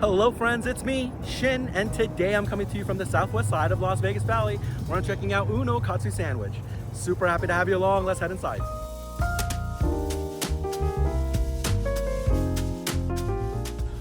Hello friends, it's me, Shin, and today I'm coming to you from the southwest side of Las Vegas Valley where I'm checking out Uno Katsu Sandwich. Super happy to have you along, let's head inside.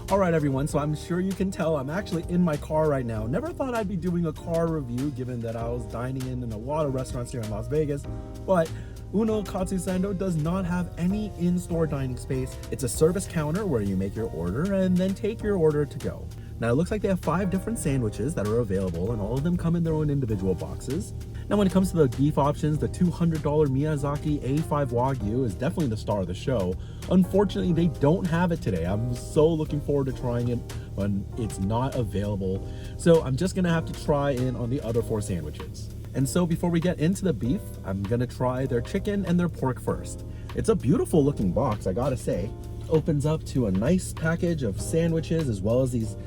Alright everyone, so I'm sure you can tell I'm actually in my car right now. Never thought I'd be doing a car review given that I was dining in a lot of restaurants here in Las Vegas, but Uno Katsu Sando does not have any in-store dining space. It's a service counter where you make your order and then take your order to go. Now it looks like they have 5 different sandwiches that are available and all of them come in their own individual boxes. Now when it comes to the beef options, the $200 Miyazaki A5 Wagyu is definitely the star of the show. Unfortunately, they don't have it today. I'm so looking forward to trying it when it's not available. So I'm just gonna have to try in on the other 4 sandwiches. And so before we get into the beef, I'm gonna try their chicken and their pork first. It's a beautiful looking box, I gotta say. Opens up to a nice package of sandwiches as well as these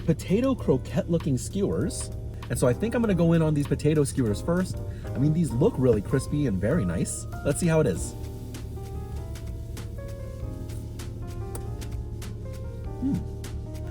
potato croquette looking skewers. And so I think I'm gonna go in on these potato skewers first. I mean, these look really crispy and very nice. Let's see how it is.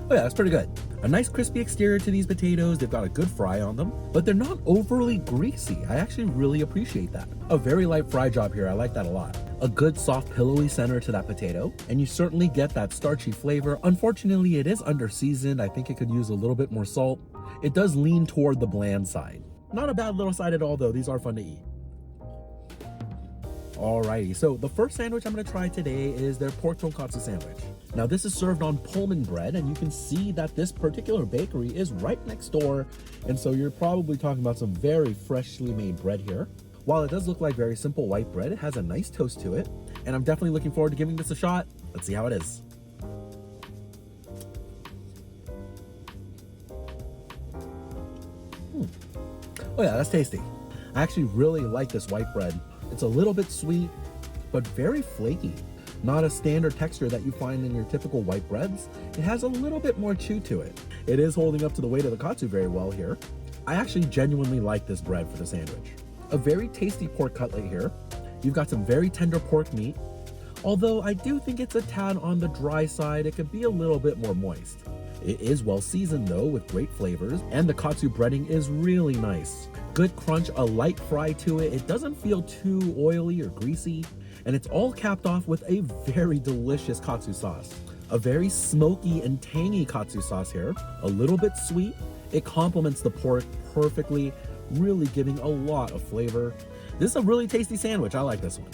Oh yeah, that's pretty good. A nice crispy exterior to these potatoes. They've got a good fry on them, but they're not overly greasy. I actually really appreciate that. A very light fry job here, I like that a lot. A good soft pillowy center to that potato, and you certainly get that starchy flavor. Unfortunately, it is under seasoned. I think it could use a little bit more salt. It does lean toward the bland side. Not a bad little side at all though, these are fun to eat. Alrighty, so the first sandwich I'm gonna try today is their pork tonkatsu sandwich. Now this is served on Pullman bread, and you can see that this particular bakery is right next door, and so you're probably talking about some very freshly made bread here. While it does look like very simple white bread, it has a nice toast to it, and I'm definitely looking forward to giving this a shot. Let's see how it is. Oh yeah, that's tasty. I actually really like this white bread. It's a little bit sweet, but very flaky. Not a standard texture that you find in your typical white breads. It has a little bit more chew to it. It is holding up to the weight of the katsu very well here. I actually genuinely like this bread for the sandwich. A very tasty pork cutlet here. You've got some very tender pork meat. Although I do think it's a tad on the dry side, it could be a little bit more moist. It is well seasoned though with great flavors, and the katsu breading is really nice. Good crunch, a light fry to it. It doesn't feel too oily or greasy, and it's all capped off with a very delicious katsu sauce. A very smoky and tangy katsu sauce here, a little bit sweet. It complements the pork perfectly, really giving a lot of flavor. This is a really tasty sandwich, I like this one.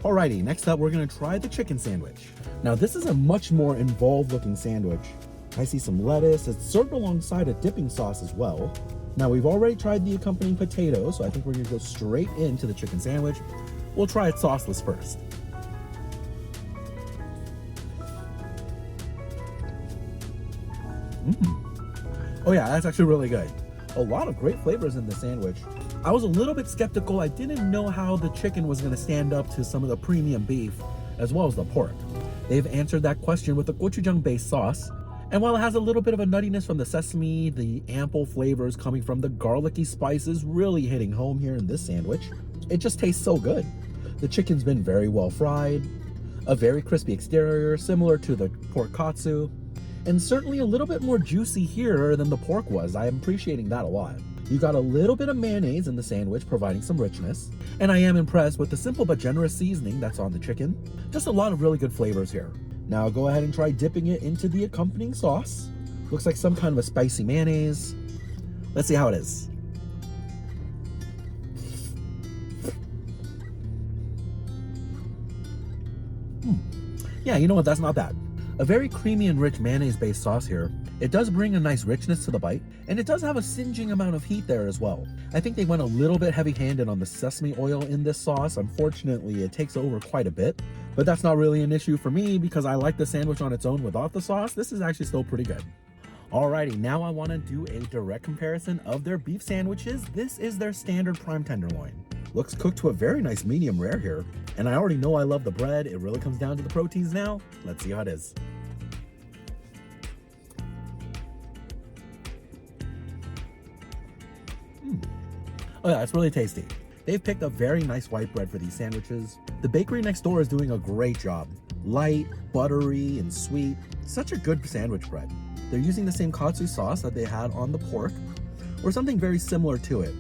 Alrighty, next up we're gonna try the chicken sandwich. Now this is a much more involved looking sandwich. I see some lettuce. It's served alongside a dipping sauce as well. Now we've already tried the accompanying potatoes, so I think we're gonna go straight into the chicken sandwich. We'll try it sauceless first. Oh yeah, that's actually really good. A lot of great flavors in the sandwich. I was a little bit skeptical. I didn't know how the chicken was gonna stand up to some of the premium beef, as well as the pork. They've answered that question with a gochujang-based sauce. And while it has a little bit of a nuttiness from the sesame, the ample flavors coming from the garlicky spices really hitting home here in this sandwich. It just tastes so good. The chicken's been very well fried, a very crispy exterior similar to the pork katsu, and certainly a little bit more juicy here than the pork was. I am appreciating that a lot. You got a little bit of mayonnaise in the sandwich, providing some richness, and I am impressed with the simple but generous seasoning that's on the chicken. Just a lot of really good flavors here. Now go ahead and try dipping it into the accompanying sauce. Looks like some kind of a spicy mayonnaise. Let's see how it is. Yeah, you know what, that's not bad. A very creamy and rich mayonnaise-based sauce here. It does bring a nice richness to the bite, and it does have a singeing amount of heat there as well. I think they went a little bit heavy-handed on the sesame oil in this sauce. Unfortunately, it takes over quite a bit, but that's not really an issue for me because I like the sandwich on its own without the sauce. This is actually still pretty good. Alrighty, now I want to do a direct comparison of their beef sandwiches. This is their standard prime tenderloin. Looks cooked to a very nice medium rare here, and I already know I love the bread. It really comes down to the proteins now. Let's see how it is. Oh yeah, it's really tasty. They've picked a very nice white bread for these sandwiches. The bakery next door is doing a great job. Light, buttery, and sweet. Such a good sandwich bread. They're using the same katsu sauce that they had on the pork, or something very similar to it.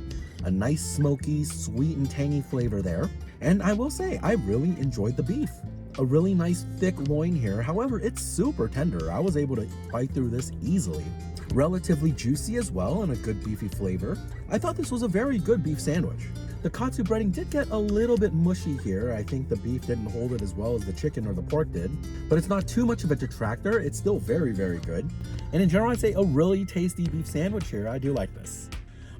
A nice smoky, sweet and tangy flavor there. And I will say, I really enjoyed the beef. A really nice thick loin here. However, it's super tender. I was able to bite through this easily. Relatively juicy as well and a good beefy flavor. I thought this was a very good beef sandwich. The katsu breading did get a little bit mushy here. I think the beef didn't hold it as well as the chicken or the pork did, but it's not too much of a detractor. It's still very, very good. And in general, I'd say a really tasty beef sandwich here. I do like this.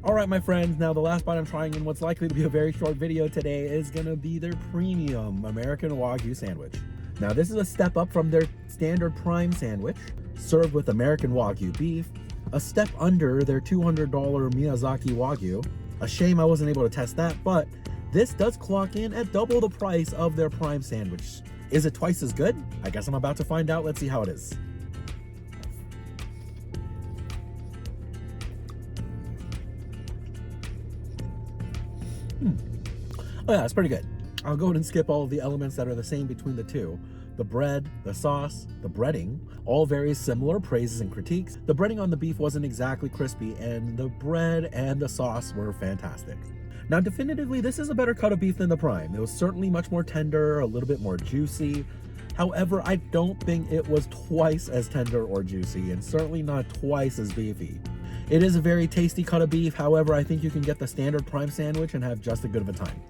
All right, my friends, now the last bite I'm trying in what's likely to be a very short video today is gonna be their premium American Wagyu sandwich. Now this is a step up from their standard prime sandwich, served with American Wagyu beef, a step under their $200 Miyazaki Wagyu. A shame I wasn't able to test that, but this does clock in at double the price of their prime sandwich. Is it twice as good? I guess I'm about to find out. Let's see how it is. Oh yeah, it's pretty good. I'll go ahead and skip all of the elements that are the same between the two. The bread, the sauce, the breading, all very similar praises and critiques. The breading on the beef wasn't exactly crispy, and the bread and the sauce were fantastic. Now definitively, this is a better cut of beef than the prime. It was certainly much more tender, a little bit more juicy. However, I don't think it was twice as tender or juicy, and certainly not twice as beefy. It is a very tasty cut of beef. However, I think you can get the standard prime sandwich and have just as good of a time.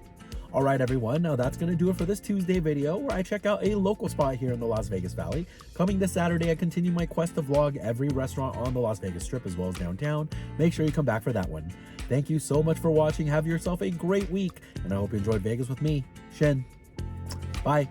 All right, everyone, now that's gonna do it for this Tuesday video where I check out a local spot here in the Las Vegas Valley. Coming this Saturday, I continue my quest to vlog every restaurant on the Las Vegas Strip as well as downtown. Make sure you come back for that one. Thank you so much for watching. Have yourself a great week, and I hope you enjoyed Vegas with me, Shin. Bye.